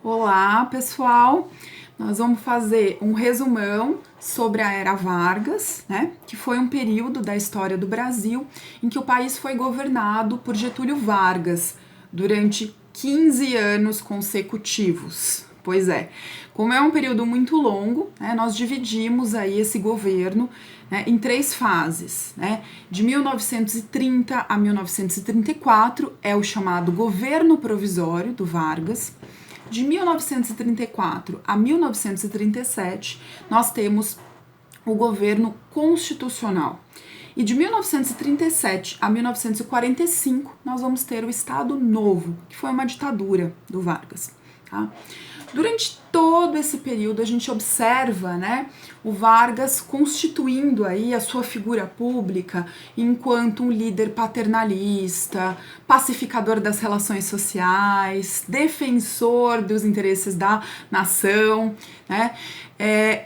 Olá, pessoal! Nós vamos fazer um resumão sobre a Era Vargas, né? Que foi um período da história do Brasil em que o país foi governado por Getúlio Vargas durante 15 anos consecutivos. Pois é, como é um período muito longo, né, nós dividimos aí esse governo, né, em três fases, né? De 1930 a 1934 é o chamado governo provisório do Vargas. De 1934 a 1937, nós temos o governo constitucional. E de 1937 a 1945, nós vamos ter o Estado Novo, que foi uma ditadura do Vargas. Tá? Durante todo esse período, a gente observa, né, o Vargas constituindo aí a sua figura pública enquanto um líder paternalista, pacificador das relações sociais, defensor dos interesses da nação, né,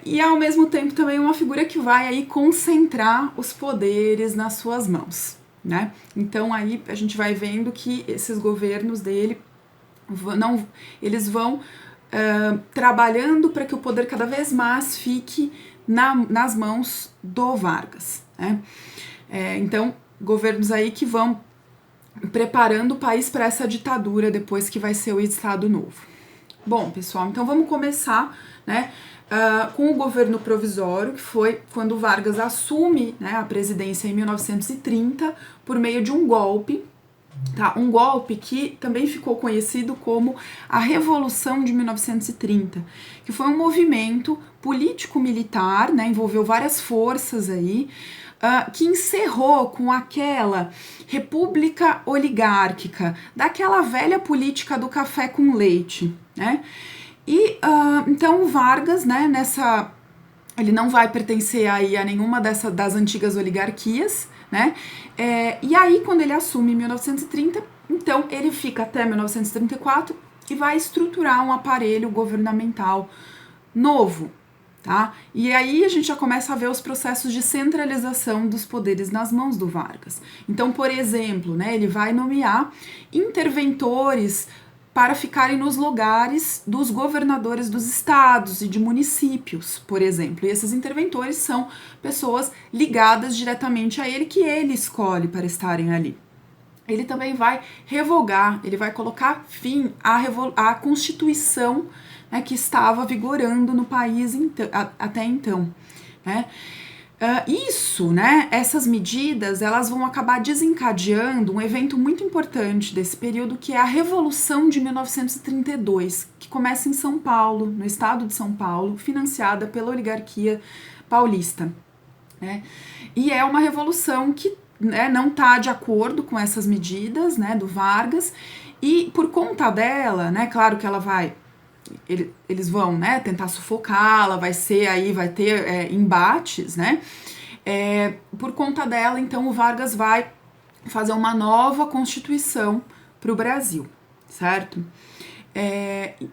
e ao mesmo tempo também uma figura que vai aí concentrar os poderes nas suas mãos, né. Então aí a gente vai vendo que esses governos dele eles vão trabalhando para que o poder cada vez mais fique nas mãos do Vargas, né? Então, governos aí que vão preparando o país para essa ditadura depois que vai ser o Estado Novo. Bom, pessoal, então vamos começar, né, com o governo provisório, que foi quando Vargas assume, né, a presidência em 1930 por meio de um golpe. Tá, um golpe que também ficou conhecido como a Revolução de 1930, que foi um movimento político-militar, né, envolveu várias forças aí, que encerrou com aquela república oligárquica, daquela velha política do café com leite, né? E então o Vargas, né, ele não vai pertencer aí a nenhuma das antigas oligarquias, né? E aí, quando ele assume em 1930, então ele fica até 1934 e vai estruturar um aparelho governamental novo, tá? E aí a gente já começa a ver os processos de centralização dos poderes nas mãos do Vargas. Então, por exemplo, né, ele vai nomear interventores para ficarem nos lugares dos governadores dos estados e de municípios, por exemplo. E esses interventores são pessoas ligadas diretamente a ele, que ele escolhe para estarem ali. Ele também vai revogar, ele vai colocar fim à Constituição, né, que estava vigorando no país até então, né? Essas medidas, elas vão acabar desencadeando um evento muito importante desse período, que é a Revolução de 1932, que começa em São Paulo, no estado de São Paulo, financiada pela oligarquia paulista, né? E é uma revolução que, né, não está de acordo com essas medidas, né, do Vargas, e por conta dela, né, claro que ela vai... Eles vão, né, tentar sufocá-la, vai ter embates, né? Por conta dela, então, o Vargas vai fazer uma nova Constituição para o Brasil, certo?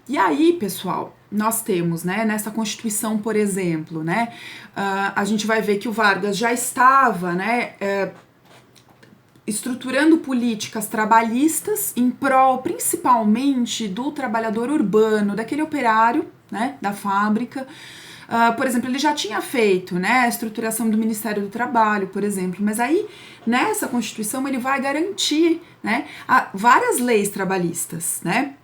E aí, pessoal, nós temos, né, nessa Constituição, por exemplo, né, a gente vai ver que o Vargas já estava, né, estruturando políticas trabalhistas em prol, principalmente, do trabalhador urbano, daquele operário, né, da fábrica. Por exemplo, ele já tinha feito, né, a estruturação do Ministério do Trabalho, por exemplo, mas aí, nessa Constituição, ele vai garantir, né, várias leis trabalhistas, né,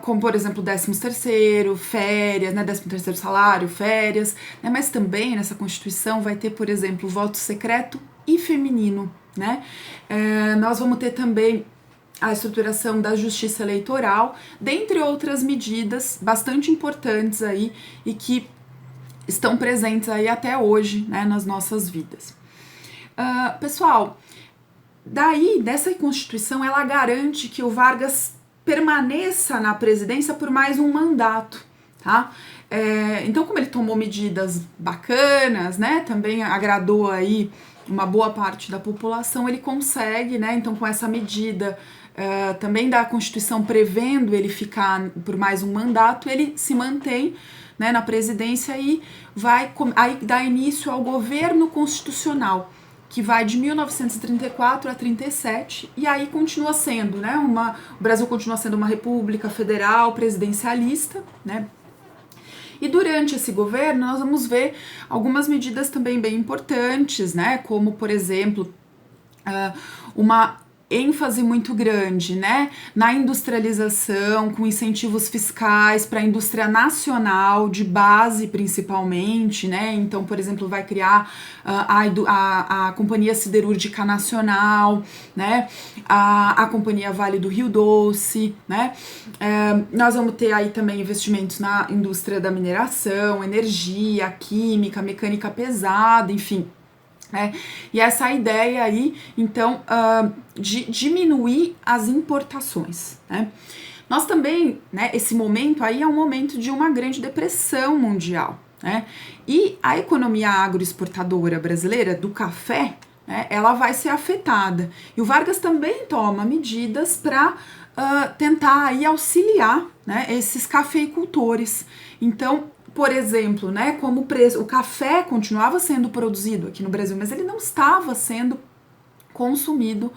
como, por exemplo, 13º, férias, né, 13º salário, férias, né, mas também nessa Constituição vai ter, por exemplo, o voto secreto e feminino, né? Nós vamos ter também a estruturação da justiça eleitoral, dentre outras medidas bastante importantes aí e que estão presentes aí até hoje, né, nas nossas vidas. Pessoal, daí, dessa Constituição, ela garante que o Vargas permaneça na presidência por mais um mandato, tá? Então, como ele tomou medidas bacanas, né, também agradou aí uma boa parte da população, ele consegue, né, então com essa medida também da Constituição prevendo ele ficar por mais um mandato, ele se mantém, né, na presidência e vai aí dar início ao governo constitucional, que vai de 1934 a 37, e aí continua sendo, né, o Brasil continua sendo uma república federal presidencialista, né. E durante esse governo nós vamos ver algumas medidas também bem importantes, né, como por exemplo, uma ênfase muito grande, né, na industrialização, com incentivos fiscais para a indústria nacional, de base principalmente, né, então, por exemplo, vai criar a Companhia Siderúrgica Nacional, né, a Companhia Vale do Rio Doce, né, nós vamos ter aí também investimentos na indústria da mineração, energia, química, mecânica pesada, enfim, e essa ideia aí, então, de diminuir as importações, né? Nós também, né, esse momento aí é um momento de uma grande depressão mundial, né? E a economia agroexportadora brasileira do café, né, ela vai ser afetada. E o Vargas também toma medidas para tentar aí auxiliar, né, esses cafeicultores. Então, por exemplo, né, como o café continuava sendo produzido aqui no Brasil, mas ele não estava sendo consumido,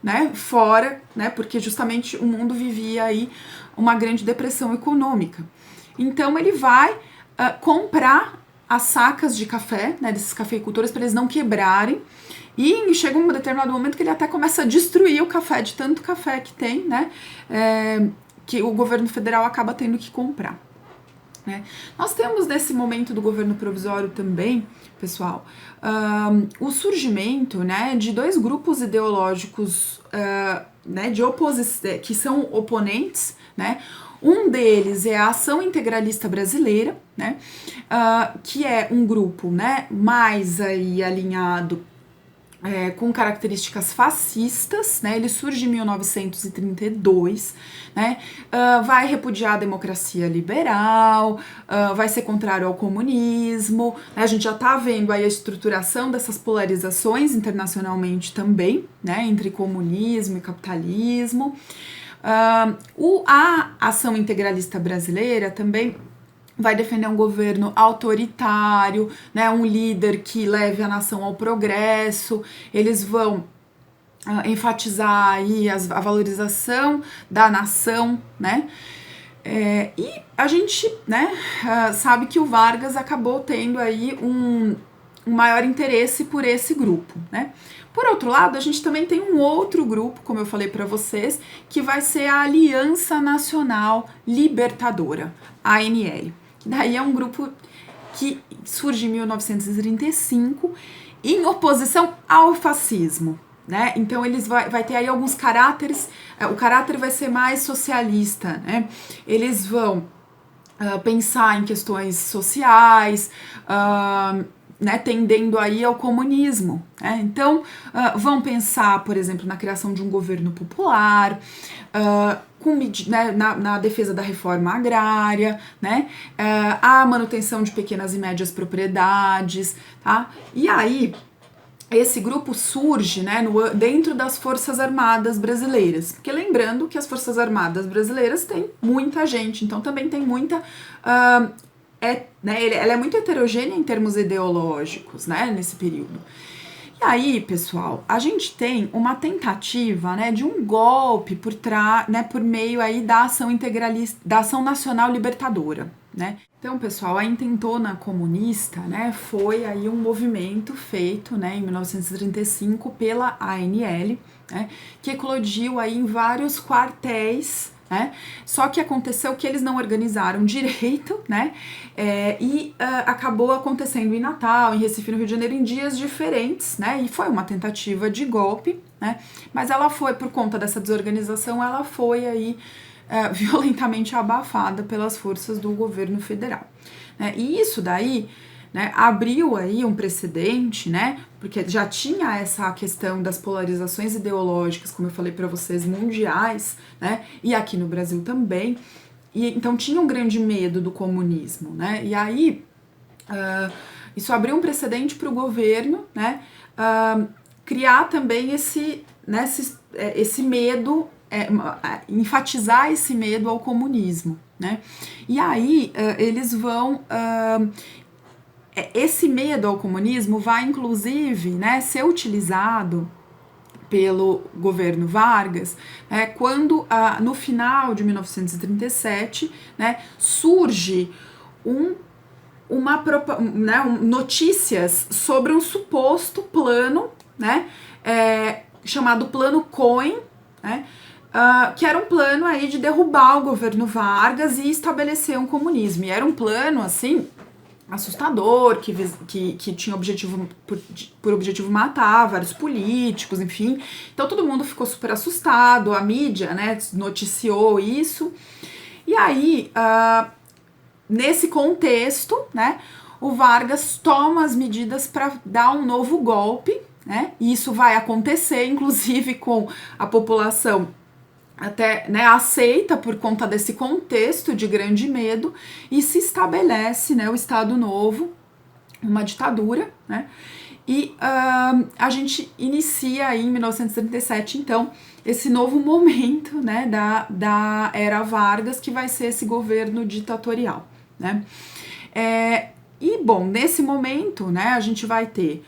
né, fora, né, porque justamente o mundo vivia aí uma grande depressão econômica. Então ele vai comprar as sacas de café, né, desses cafeicultores para eles não quebrarem, e chega um determinado momento que ele até começa a destruir o café, de tanto café que tem, né, que o governo federal acaba tendo que comprar. Nós temos nesse momento do governo provisório também, pessoal, o surgimento, né, de dois grupos ideológicos, né, de oposição, que são oponentes, né. Um deles é a Ação Integralista Brasileira, né, que é um grupo, né, mais aí alinhado com características fascistas, né? Ele surge em 1932, né? Vai repudiar a democracia liberal, vai ser contrário ao comunismo, né? A gente já está vendo aí a estruturação dessas polarizações internacionalmente também, né? Entre comunismo e capitalismo. A Ação Integralista Brasileira também vai defender um governo autoritário, né, um líder que leve a nação ao progresso. Eles vão enfatizar aí a valorização da nação, né? E a gente, né, sabe que o Vargas acabou tendo aí um maior interesse por esse grupo, né? Por outro lado, a gente também tem um outro grupo, como eu falei para vocês, que vai ser a Aliança Nacional Libertadora, ANL. Daí é um grupo que surge em 1935 em oposição ao fascismo, né? Então eles vai ter aí alguns caráteres, o caráter vai ser mais socialista, né? Eles vão pensar em questões sociais, né, tendendo aí ao comunismo, né? Então vão pensar, por exemplo, na criação de um governo popular, né, na defesa da reforma agrária, né, a manutenção de pequenas e médias propriedades, tá? E aí esse grupo surge, né, dentro das Forças Armadas Brasileiras, porque lembrando que as Forças Armadas Brasileiras têm muita gente, então também tem muita né, ela é muito heterogênea em termos ideológicos, né, nesse período. E aí, pessoal, a gente tem uma tentativa, né, de um golpe né, por meio aí da ação integralista, da Ação Nacional Libertadora, né? Então, pessoal, a intentona comunista, né, foi aí um movimento feito, né, em 1935 pela ANL, né, que eclodiu aí em vários quartéis, né? Só que aconteceu que eles não organizaram direito, né? E acabou acontecendo em Natal, em Recife, no Rio de Janeiro, em dias diferentes, né? E foi uma tentativa de golpe, né? Mas ela foi, por conta dessa desorganização, ela foi aí violentamente abafada pelas forças do governo federal, né? E isso daí, né, abriu aí um precedente, né, porque já tinha essa questão das polarizações ideológicas, como eu falei para vocês, mundiais, né, e aqui no Brasil também, e então tinha um grande medo do comunismo, né, e aí isso abriu um precedente para o governo, né, criar também esse medo, enfatizar esse medo ao comunismo, né, e aí eles vão esse medo ao comunismo vai, inclusive, né, ser utilizado pelo governo Vargas, né, quando no final de 1937, né, surge notícias sobre um suposto plano, né, chamado Plano Cohen, né, que era um plano aí de derrubar o governo Vargas e estabelecer um comunismo. E era um plano, assim, assustador, que tinha por objetivo matar vários políticos, enfim. Então todo mundo ficou super assustado, a mídia, né, noticiou isso. E aí, nesse contexto, né, o Vargas toma as medidas para dar um novo golpe, né, e isso vai acontecer, inclusive, com a população até, né, aceita por conta desse contexto de grande medo, e se estabelece, né, o Estado Novo, uma ditadura, né, e a gente inicia aí em 1937, então, esse novo momento, né, da era Vargas, que vai ser esse governo ditatorial, né. E, bom, nesse momento, né, a gente vai ter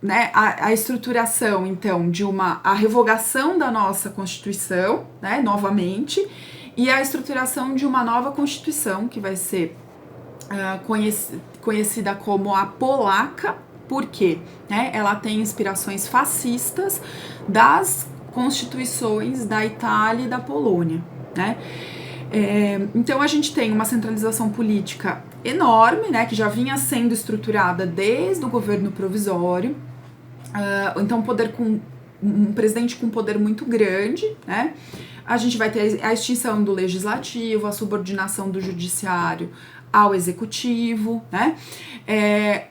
a estruturação, então, de a revogação da nossa Constituição, né, novamente, e a estruturação de uma nova Constituição, que vai ser conhecida como a polaca, porque, né, ela tem inspirações fascistas das constituições da Itália e da Polônia, né. Então a gente tem uma centralização política enorme, né, que já vinha sendo estruturada desde o governo provisório. Então um presidente com poder muito grande, né? A gente vai ter a extinção do legislativo, a subordinação do judiciário ao executivo, né?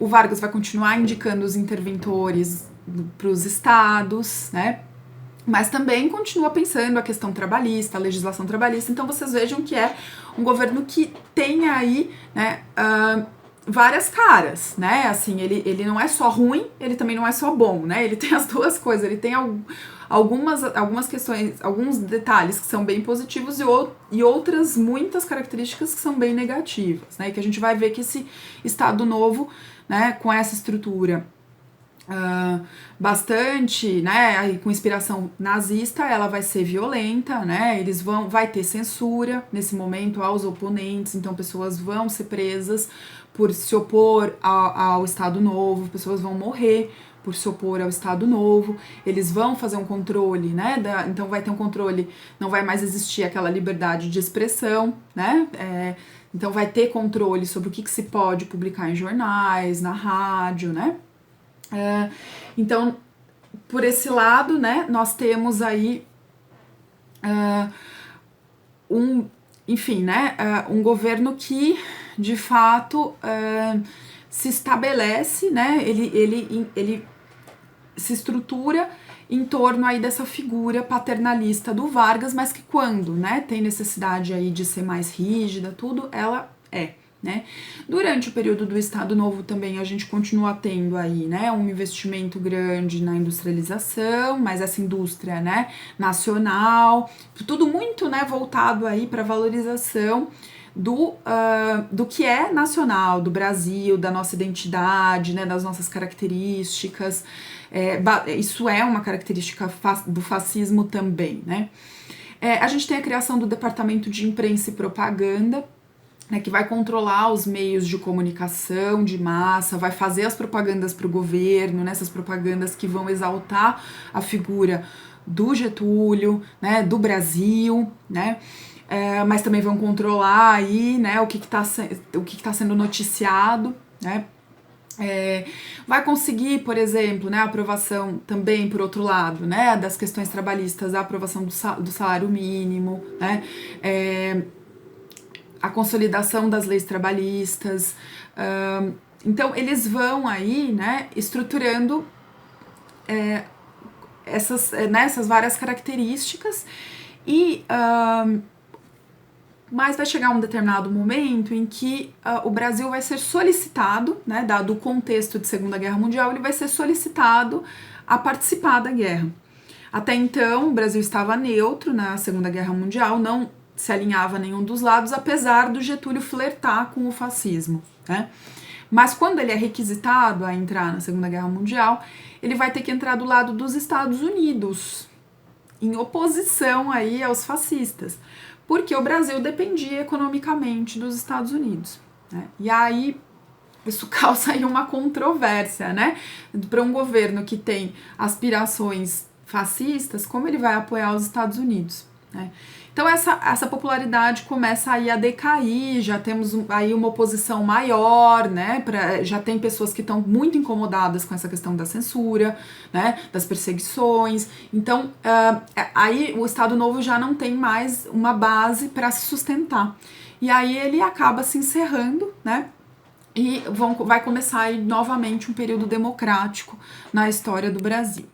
O Vargas vai continuar indicando os interventores para os estados, né? Mas também continua pensando a questão trabalhista, a legislação trabalhista. Então vocês vejam que é um governo que tem aí, né, várias caras, né? Assim, ele não é só ruim, ele também não é só bom, né? Ele tem as duas coisas, ele tem algumas questões, alguns detalhes que são bem positivos e outras muitas características que são bem negativas, né? E que a gente vai ver que esse Estado Novo, né, com essa estrutura bastante, né, com inspiração nazista, ela vai ser violenta, né, vai ter censura nesse momento aos oponentes, então pessoas vão ser presas por se opor ao Estado Novo, pessoas vão morrer por se opor ao Estado Novo, eles vão fazer um controle, né, então vai ter um controle, não vai mais existir aquela liberdade de expressão, né, então vai ter controle sobre o que se pode publicar em jornais, na rádio, né. Então, por esse lado, né, nós temos aí um governo que, de fato, se estabelece, né, ele se estrutura em torno aí dessa figura paternalista do Vargas, mas que quando, né, tem necessidade aí de ser mais rígida, tudo, ela né? Durante o período do Estado Novo também a gente continua tendo aí, né, um investimento grande na industrialização, mas essa indústria, né, nacional, tudo muito, né, voltado aí para valorização do que é nacional, do Brasil, da nossa identidade, né, das nossas características. Isso é uma característica do fascismo também, né? A gente tem a criação do Departamento de Imprensa e Propaganda, né, que vai controlar os meios de comunicação de massa, vai fazer as propagandas para o governo, né, essas propagandas que vão exaltar a figura do Getúlio, né, do Brasil, né, mas também vão controlar aí, né, o que tá sendo noticiado, né. Vai conseguir, por exemplo, né, a aprovação também, por outro lado, né, das questões trabalhistas, a aprovação do salário mínimo, né, a consolidação das leis trabalhistas. Então, eles vão aí, né, estruturando essas várias características mas vai chegar um determinado momento em que o Brasil vai ser solicitado, né, dado o contexto de Segunda Guerra Mundial, ele vai ser solicitado a participar da guerra. Até então, o Brasil estava neutro na Segunda Guerra Mundial, não se alinhava a nenhum dos lados, apesar do Getúlio flertar com o fascismo, né? Mas quando ele é requisitado a entrar na Segunda Guerra Mundial, ele vai ter que entrar do lado dos Estados Unidos, em oposição aí aos fascistas, porque o Brasil dependia economicamente dos Estados Unidos, né? E aí isso causa aí uma controvérsia, né? Para um governo que tem aspirações fascistas, como ele vai apoiar os Estados Unidos, né? Então essa popularidade começa aí a decair, já temos aí uma oposição maior, né? Já tem pessoas que estão muito incomodadas com essa questão da censura, né? Das perseguições. Então aí o Estado Novo já não tem mais uma base para se sustentar. E aí ele acaba se encerrando, né? E vai começar aí novamente um período democrático na história do Brasil.